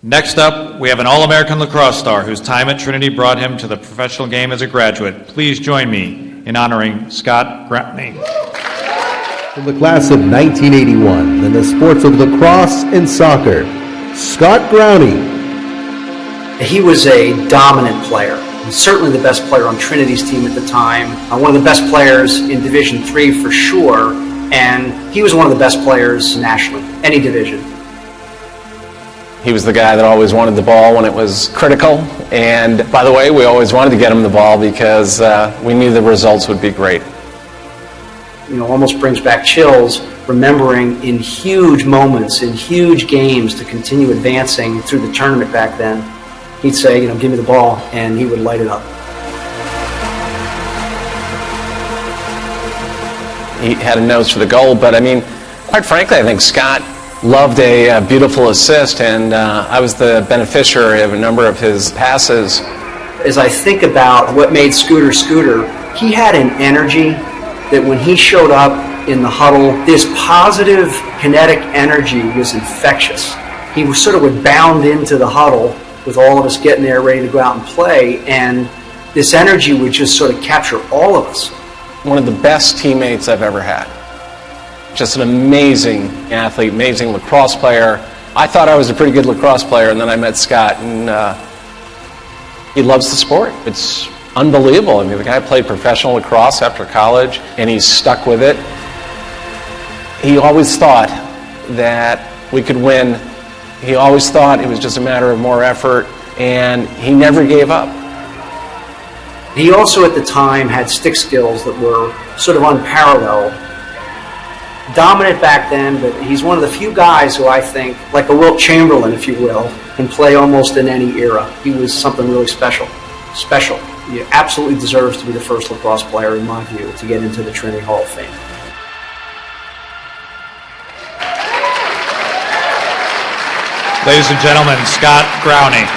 Next up, we have an All-American lacrosse star whose time at Trinity brought him to the professional game as a graduate. Please join me in honoring Scott Growney. From the class of 1981 in the sports of lacrosse and soccer, Scott Growney. He was a dominant player. Certainly the best player on Trinity's team at the time. One of the best players in Division III for sure. And he was one of the best players nationally, any division. He was the guy that always wanted the ball when it was critical. And by the way, we always wanted to get him the ball because we knew the results would be great. You know, almost brings back chills remembering in huge moments, in huge games to continue advancing through the tournament back then. He'd say, you know, give me the ball, and he would light it up. He had a nose for the goal, but I mean, quite frankly, I think Scott loved a beautiful assist, and I was the beneficiary of a number of his passes. As I think about what made Scooter Scooter, he had an energy that when he showed up in the huddle, this positive kinetic energy was infectious. He was sort of would bound into the huddle with all of us getting there ready to go out and play, and this energy would just sort of capture all of us. One of the best teammates I've ever had. Just an amazing athlete, amazing lacrosse player. I thought I was a pretty good lacrosse player, and then I met Scott, and he loves the sport. It's unbelievable. I mean, the guy played professional lacrosse after college, and he's stuck with it. He always thought that we could win. He always thought it was just a matter of more effort, and he never gave up. He also at the time had stick skills that were sort of unparalleled. Dominant back then, but he's one of the few guys who I think, like a Wilt Chamberlain, if you will, can play almost in any era. He was something really special. Special. He absolutely deserves to be the first lacrosse player, in my view, to get into the Trinity Hall of Fame. Ladies and gentlemen, Scott Growney.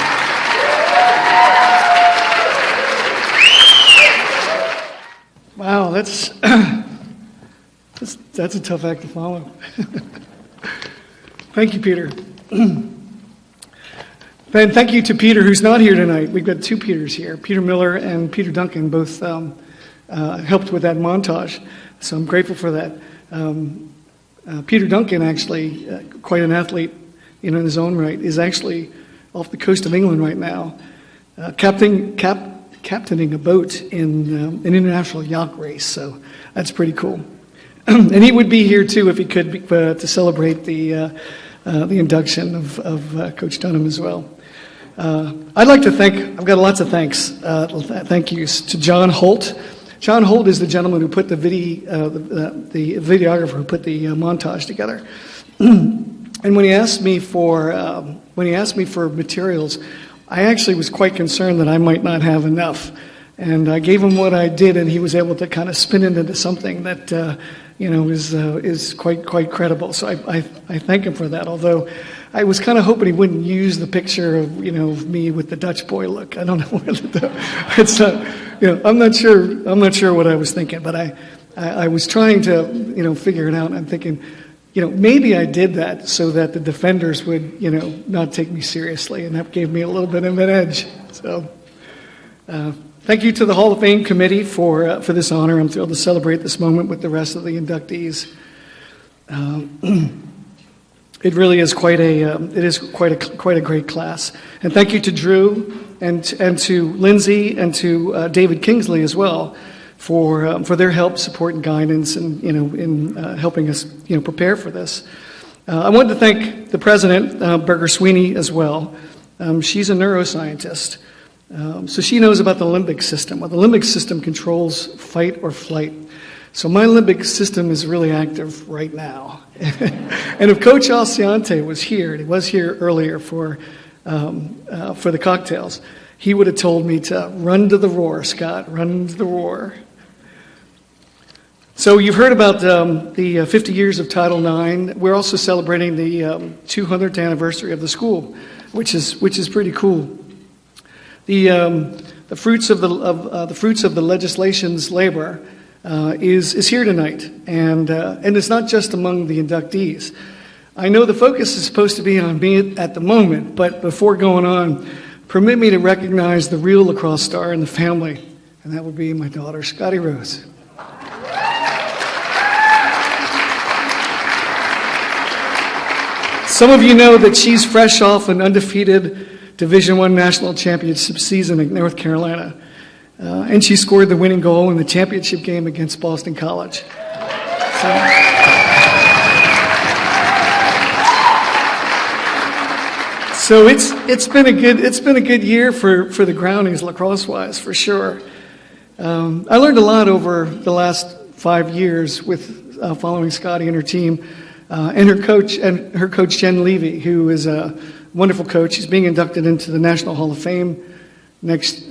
Wow, that's a tough act to follow. Thank you, Peter. And thank you to Peter, who's not here tonight. We've got two Peters here. Peter Miller and Peter Duncan both helped with that montage, so I'm grateful for that. Peter Duncan, actually, quite an athlete in his own right, is actually off the coast of England right now, captaining a boat in an international yacht race, so that's pretty cool. And he would be here too if he could to celebrate the induction of Coach Dunham as well. I'd like to thank, I've got lots of thank yous to John Holt. John Holt is the gentleman who put the videographer who put the montage together. And when he asked me for materials, I actually was quite concerned that I might not have enough. And I gave him what I did, and he was able to kind of spin it into something that is quite credible. So I thank him for that. Although I was kind of hoping he wouldn't use the picture of me with the Dutch boy look. I don't know whether it's I'm not sure what I was thinking, but I was trying to figure it out. And I'm thinking, maybe I did that so that the defenders would not take me seriously, and that gave me a little bit of an edge. So. Thank you to the Hall of Fame committee for this honor. I'm thrilled to celebrate this moment with the rest of the inductees. It really is quite a great class. And thank you to Drew and to Lindsay and to David Kingsley as well for their help, support, and guidance, and in helping us prepare for this. I want to thank the president, Berger Sweeney, as well. She's a neuroscientist. So she knows about the limbic system. Well, the limbic system controls fight or flight. So my limbic system is really active right now. And if Coach Alciante was here, and he was here earlier for the cocktails, he would have told me to run to the roar, Scott, run to the roar. So you've heard about the 50 years of Title IX. We're also celebrating the 200th anniversary of the school, which is pretty cool. The fruits of the legislation's labor is here tonight, and it's not just among the inductees. I know the focus is supposed to be on me at the moment, but before going on, permit me to recognize the real lacrosse star in the family, and that would be my daughter, Scotty Rose. Some of you know that she's fresh off an undefeated Division I national championship season at North Carolina, and she scored the winning goal in the championship game against Boston College. So it's been a good year for the Growneys lacrosse wise, for sure. I learned a lot over the last 5 years with following Scotty and her team, and her coach Jen Levy, who is a wonderful coach. She's being inducted into the National Hall of Fame next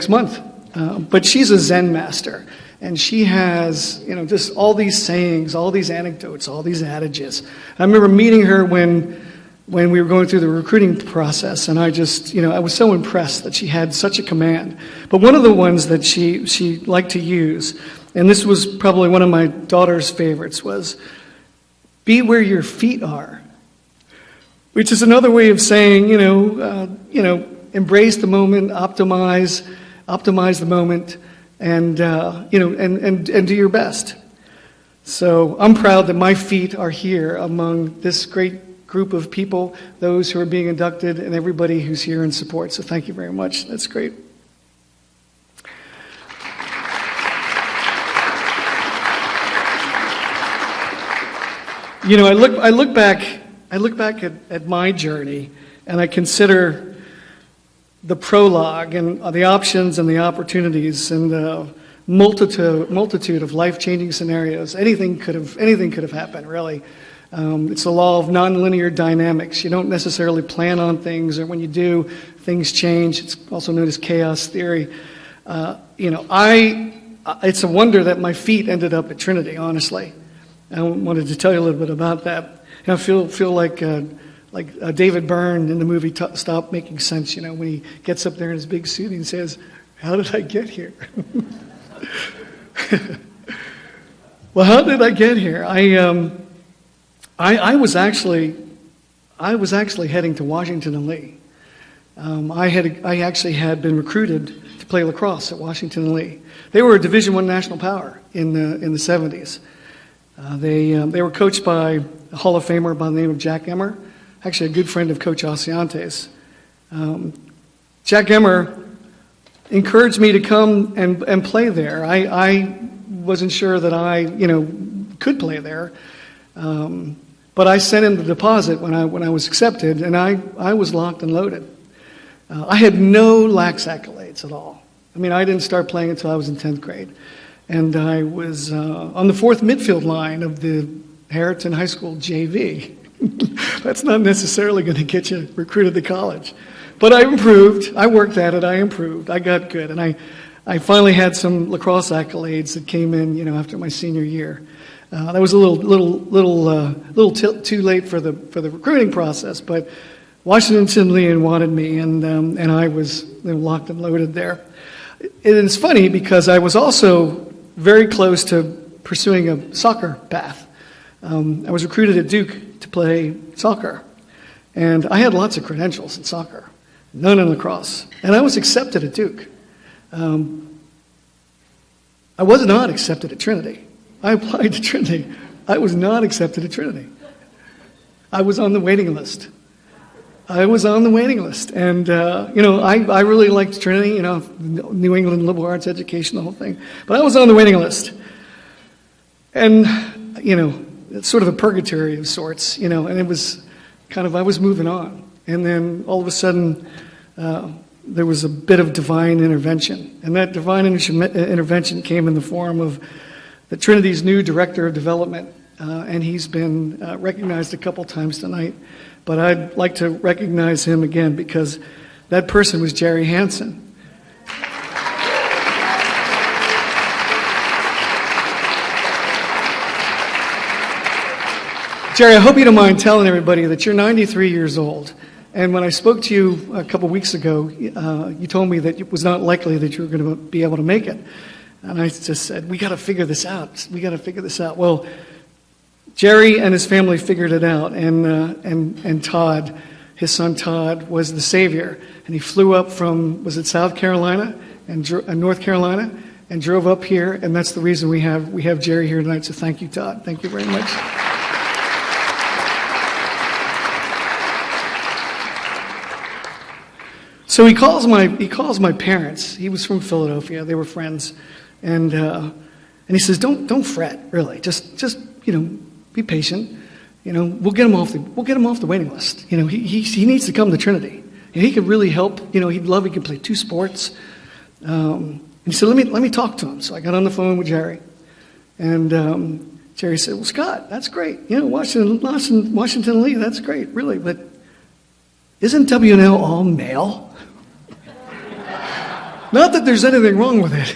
month. But she's a Zen master, and she has just all these sayings, all these anecdotes, all these adages. I remember meeting her when we were going through the recruiting process, and I was so impressed that she had such a command. But one of the ones that she liked to use, and this was probably one of my daughter's favorites, was be where your feet are, which is another way of saying, embrace the moment, optimize the moment, and do your best. So I'm proud that my feet are here among this great group of people, those who are being inducted, and everybody who's here in support. So thank you very much. That's great. I look back at my journey, and I consider the prologue and the options and the opportunities and the multitude of life-changing scenarios. Anything could have happened, really. It's the law of nonlinear dynamics. You don't necessarily plan on things, or when you do, things change. It's also known as chaos theory. It's a wonder that my feet ended up at Trinity, honestly. I wanted to tell you a little bit about that. I feel like David Byrne in the movie Stop Making Sense, when he gets up there in his big suit and says, "How did I get here?" Well, how did I get here? I was actually heading to Washington and Lee. I actually had been recruited to play lacrosse at Washington and Lee. They were a Division I national power in the 70s. They were coached by a Hall of Famer by the name of Jack Emmer, actually a good friend of Coach Asiante's. Jack Emmer encouraged me to come and play there. I wasn't sure that I could play there, but I sent in the deposit when I was accepted, and I was locked and loaded. I had no lax accolades at all. I didn't start playing until I was in 10th grade. And I was on the fourth midfield line of the Harriton High School JV. That's not necessarily going to get you recruited to college. But I improved. I worked at it. I improved. I got good. And I finally had some lacrosse accolades that came in, after my senior year. That was a little too late for the recruiting process, but Washington Lee wanted me, and I was locked and loaded there. And it's funny because I was also very close to pursuing a soccer path. I was recruited at Duke to play soccer, and I had lots of credentials in soccer, none in lacrosse, and I was accepted at Duke. I was not accepted at Trinity. I applied to Trinity. I was not accepted at Trinity. I was on the waiting list. And, I really liked Trinity, New England liberal arts education, the whole thing. But I was on the waiting list. And, it's sort of a purgatory of sorts, and it was I was moving on. And then all of a sudden, there was a bit of divine intervention. And that divine intervention came in the form of the Trinity's new director of development. And he's been recognized a couple times tonight. But I'd like to recognize him again because that person was Jerry Hansen. Jerry, I hope you don't mind telling everybody that you're 93 years old. And when I spoke to you a couple weeks ago, you told me that it was not likely that you were going to be able to make it. And I just said, we got to figure this out. Well, Jerry and his family figured it out, and Todd, his son Todd, was the savior, and he flew up from, was it South Carolina and North Carolina, and drove up here, and that's the reason we have Jerry here tonight. So thank you, Todd. Thank you very much. So he calls my parents. He was from Philadelphia. They were friends, and he says, "Don't fret, really. Just be patient. We'll get him off the waiting list. He needs to come to Trinity. He could really help. He could play 2 sports." And he said, "Let me talk to him." So I got on the phone with Jerry, and Jerry said, "Well, Scott, that's great. Washington Lee, that's great, really. But isn't WNL all male? Not that there's anything wrong with it."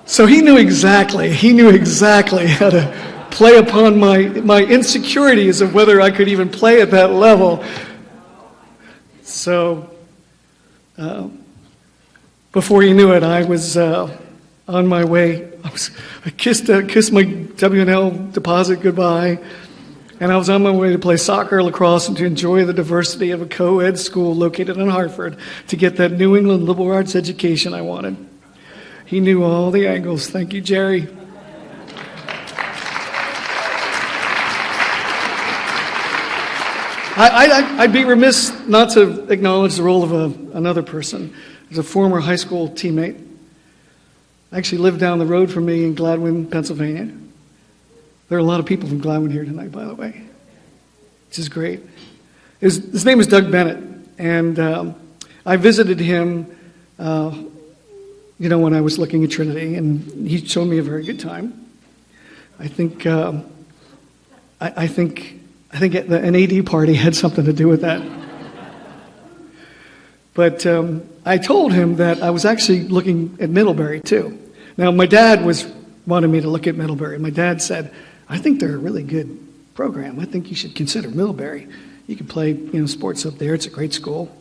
So he knew exactly how to play upon my insecurities of whether I could even play at that level. So before he knew it, I was on my way. I kissed my WNL deposit goodbye, and I was on my way to play soccer, lacrosse, and to enjoy the diversity of a co-ed school located in Hartford to get that New England liberal arts education I wanted. He knew all the angles. Thank you, Jerry. I'd be remiss not to acknowledge the role of another person. As a former high school teammate, actually lived down the road from me in Gladwin, Pennsylvania. There are a lot of people from Gladwin here tonight, by the way, which is great. His name is Doug Bennett, and I visited him, when I was looking at Trinity, and he showed me a very good time. I think an AD party had something to do with that. But I told him that I was actually looking at Middlebury too. Now my dad wanted me to look at Middlebury. My dad said, "I think they're a really good program. I think you should consider Middlebury. You can play sports up there. It's a great school."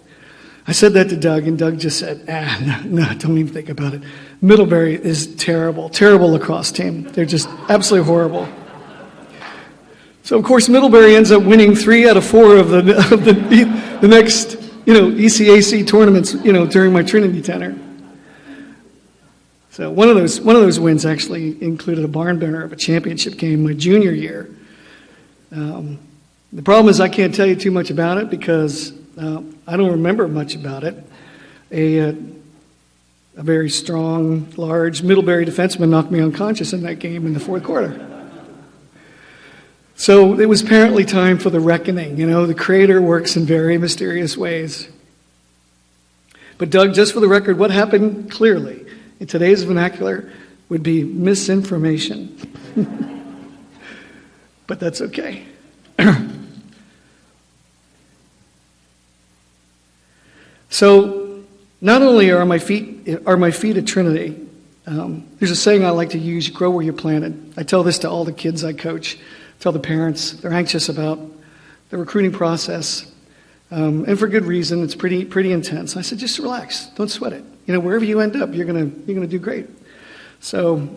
I said that to Doug, and Doug just said, "No, don't even think about it. Middlebury is terrible lacrosse team. They're just absolutely horrible." So of course Middlebury ends up winning 3 out of 4 of the next ECAC tournaments during my Trinity tenure. So one of those wins actually included a barn burner of a championship game my junior year. The problem is I can't tell you too much about it because I don't remember much about it. A very strong, large Middlebury defenseman knocked me unconscious in that game in the 4th quarter. So it was apparently time for the reckoning. The Creator works in very mysterious ways. But Doug, just for the record, what happened clearly in today's vernacular would be misinformation. But that's okay. So not only are my feet at Trinity, there's a saying I like to use: you grow where you're planted. I tell this to all the kids I coach. Tell the parents. They're anxious about the recruiting process, and for good reason. It's pretty intense. I said, just relax, don't sweat it. Wherever you end up, you're gonna do great. So,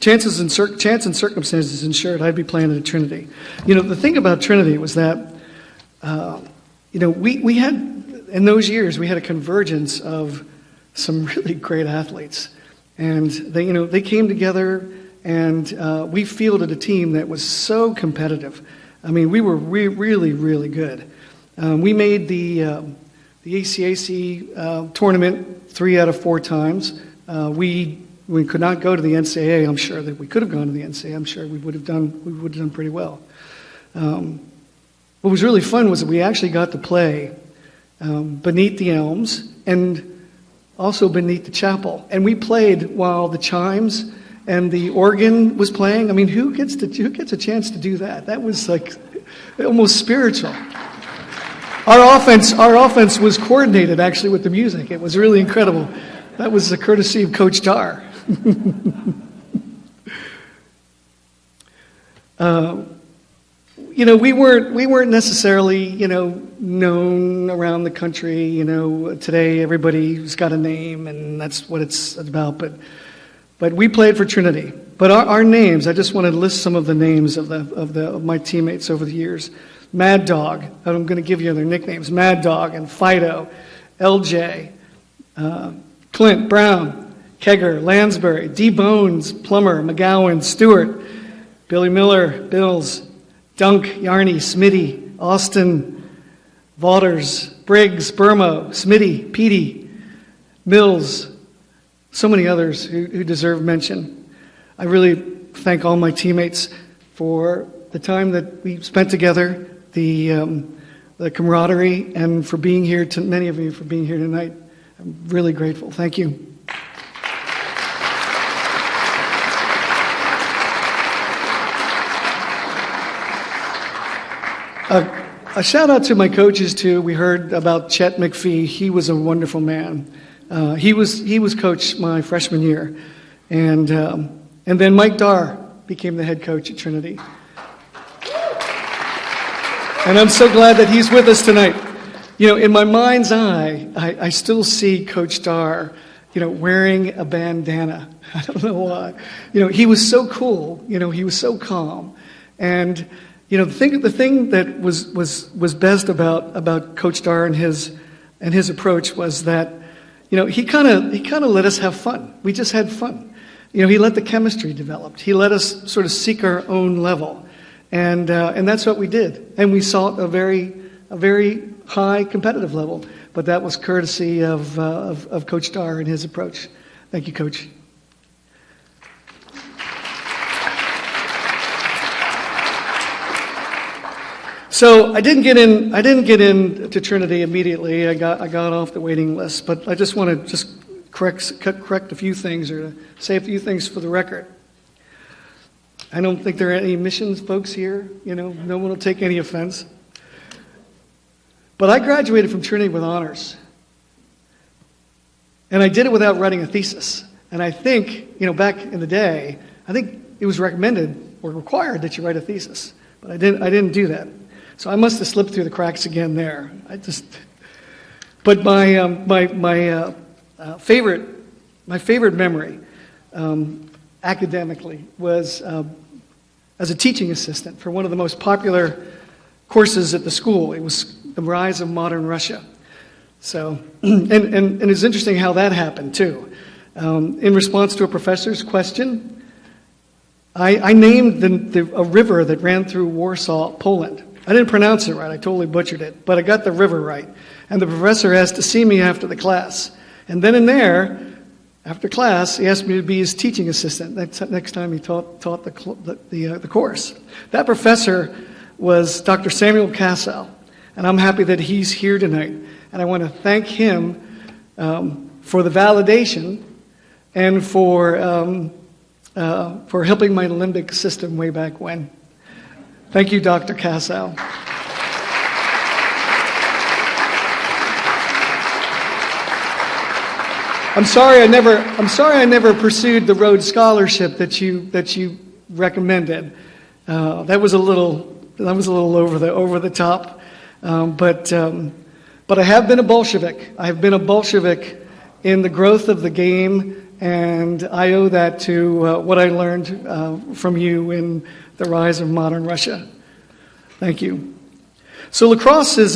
chance and circumstances ensured I'd be playing at Trinity. The thing about Trinity was that, we had in those years we had a convergence of some really great athletes, and they came together. And we fielded a team that was so competitive. I mean, we were really, really good. We made the ACAC tournament 3 out of 4 times. We could not go to the NCAA. I'm sure that we could have gone to the NCAA. I'm sure we would have done pretty well. What was really fun was that we actually got to play beneath the elms and also beneath the chapel. And we played while the chimes and the organ was playing. I mean, who gets a chance to do that? That was like almost spiritual. Our offense was coordinated actually with the music. It was really incredible. That was the courtesy of Coach Dar. We weren't necessarily known around the country. Today everybody's got a name and that's what it's about. But we played for Trinity, But our names, I just want to list some of the names of my teammates over the years. Mad Dog, I'm going to give you their nicknames. Mad Dog and Fido, LJ, Clint, Brown, Kegger, Lansbury, D-Bones, Plummer, McGowan, Stewart, Billy Miller, Bills, Dunk, Yarney, Smitty, Austin, Vaughters, Briggs, Burmo, Smitty, Petey, Mills, so many others who deserve mention. I really thank all my teammates for the time that we spent together, the camaraderie, and for being here, many of you for being here tonight. I'm really grateful. Thank you. A shout out to my coaches too. We heard about Chet McPhee. He was a wonderful man. He was coach my freshman year, and then Mike Darr became the head coach at Trinity. And I'm so glad that he's with us tonight. You know, in my mind's eye, I still see Coach Darr, wearing a bandana. I don't know why. He was so cool. He was so calm, and. The thing that was best about Coach Darr and his approach was that, he kind of let us have fun. We just had fun. He let the chemistry develop. He let us sort of seek our own level, and that's what we did. And we sought a very high competitive level. But that was courtesy of Coach Darr and his approach. Thank you, Coach. So I didn't get into Trinity immediately. I got off the waiting list, but I just want to correct a few things, or to say a few things for the record. I don't think there are any missions folks here. No one will take any offense. But I graduated from Trinity with honors, and I did it without writing a thesis. And I think, back in the day, I think it was recommended or required that you write a thesis, but I didn't do that. So I must have slipped through the cracks again there. But my favorite memory, academically, was as a teaching assistant for one of the most popular courses at the school. It was the rise of modern Russia. So, and it's interesting how that happened too. In response to a professor's question, I named a river that ran through Warsaw, Poland. I didn't pronounce it right. I totally butchered it, but I got the river right. And the professor asked to see me after the class. And then after class, he asked me to be his teaching assistant next time he taught the course. That professor was Dr. Samuel Cassow, and I'm happy that he's here tonight. And I want to thank him for the validation and for helping my limbic system way back when. Thank you, Dr. Cassow. I'm sorry I never pursued the Rhodes Scholarship that you recommended. That was a little over the top. But I have been a Bolshevik. I have been a Bolshevik in the growth of the game, and I owe that to what I learned from you in the rise of modern Russia. Thank you. So lacrosse is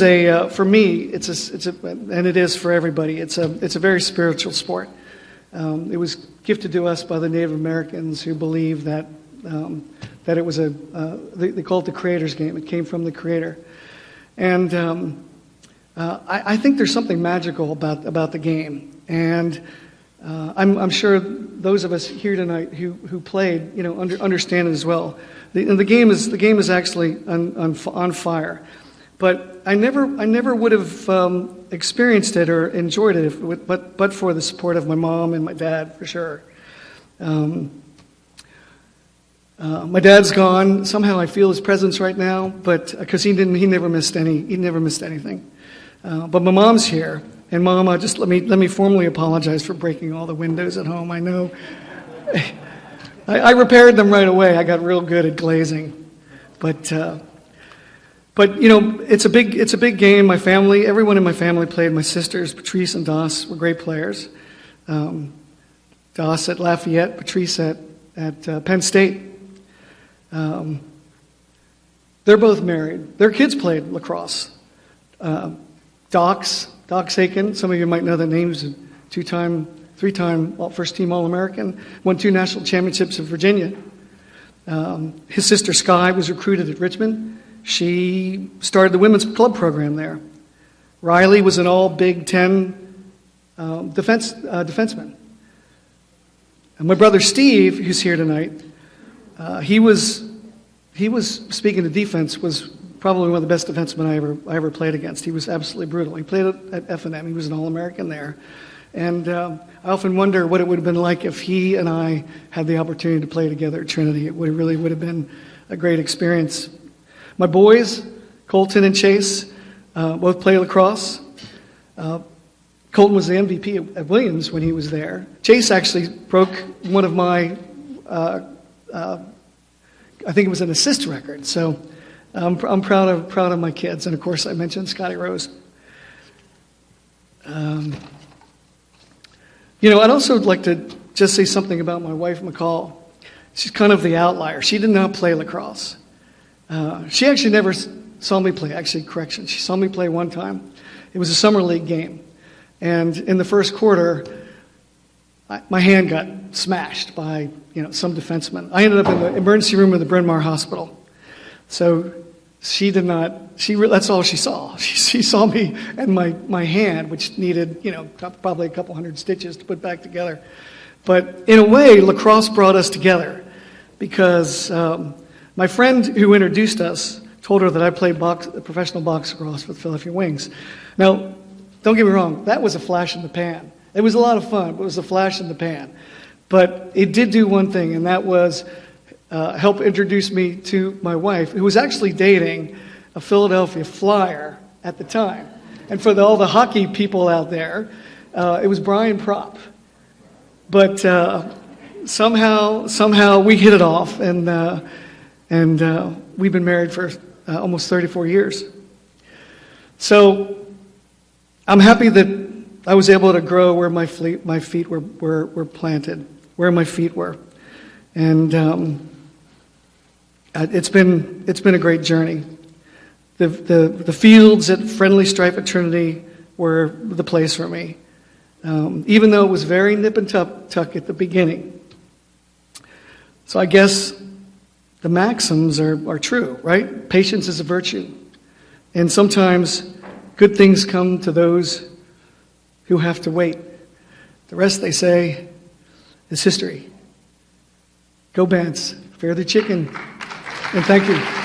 for me, and it is for everybody. It's a very spiritual sport. It was gifted to us by the Native Americans who believe that it was they call it the Creator's game. It came from the Creator, and I think there's something magical about the game, and I'm sure those of us here tonight who played, understand it as well. The game is actually on fire, but I never would have experienced it or enjoyed it but for the support of my mom and my dad, for sure. My dad's gone. Somehow I feel his presence right now, but because he never missed anything. But my mom's here. And Mom, just let me formally apologize for breaking all the windows at home. I know I repaired them right away. I got real good at glazing, but it's a big game. My family, everyone in my family played. My sisters, Patrice and Doss, were great players. Doss at Lafayette, Patrice at at Penn State. They're both married. Their kids played lacrosse. Doc Sakin, some of you might know the names, three-time first-team All-American, won 2 national championships in Virginia. His sister Sky was recruited at Richmond. She started the women's club program there. Riley was an all Big Ten defenseman. And my brother Steve, who's here tonight, he was speaking of defense, was probably one of the best defensemen I ever played against. He was absolutely brutal. He played at F&M. He was an All-American there. And I often wonder what it would have been like if he and I had the opportunity to play together at Trinity. It really would have been a great experience. My boys, Colton and Chase, both play lacrosse. Colton was the MVP at Williams when he was there. Chase actually broke one of my, I think it was an assist record. So I'm proud of my kids. And of course, I mentioned Scotty Rose. I'd also like to just say something about my wife, McCall. She's kind of the outlier. She did not play lacrosse. She actually never saw me play. Actually, correction. She saw me play one time. It was a summer league game. And in the first quarter, my hand got smashed by some defenseman. I ended up in the emergency room of the Bryn Mawr Hospital. So she did not. That's all she saw. She saw me and my hand, which needed probably a couple hundred stitches to put back together. But in a way, lacrosse brought us together because my friend who introduced us told her that I played professional box lacrosse with Philadelphia Wings. Now, don't get me wrong, that was a flash in the pan. It was a lot of fun, but it was a flash in the pan. But it did do one thing, and that was help introduce me to my wife, who was actually dating a Philadelphia Flyer at the time. And for all the hockey people out there, it was Brian Propp. But somehow we hit it off, and we've been married for almost 34 years. So I'm happy that I was able to grow where my feet were planted, where my feet were, and it's been a great journey. The fields at Friendly Stripe at Trinity were the place for me, even though it was very nip and tuck at the beginning. So I guess the maxims are true, right? Patience is a virtue, and sometimes good things come to those who have to wait. The rest, they say, is history. Go Bants, fear the chicken, and thank you.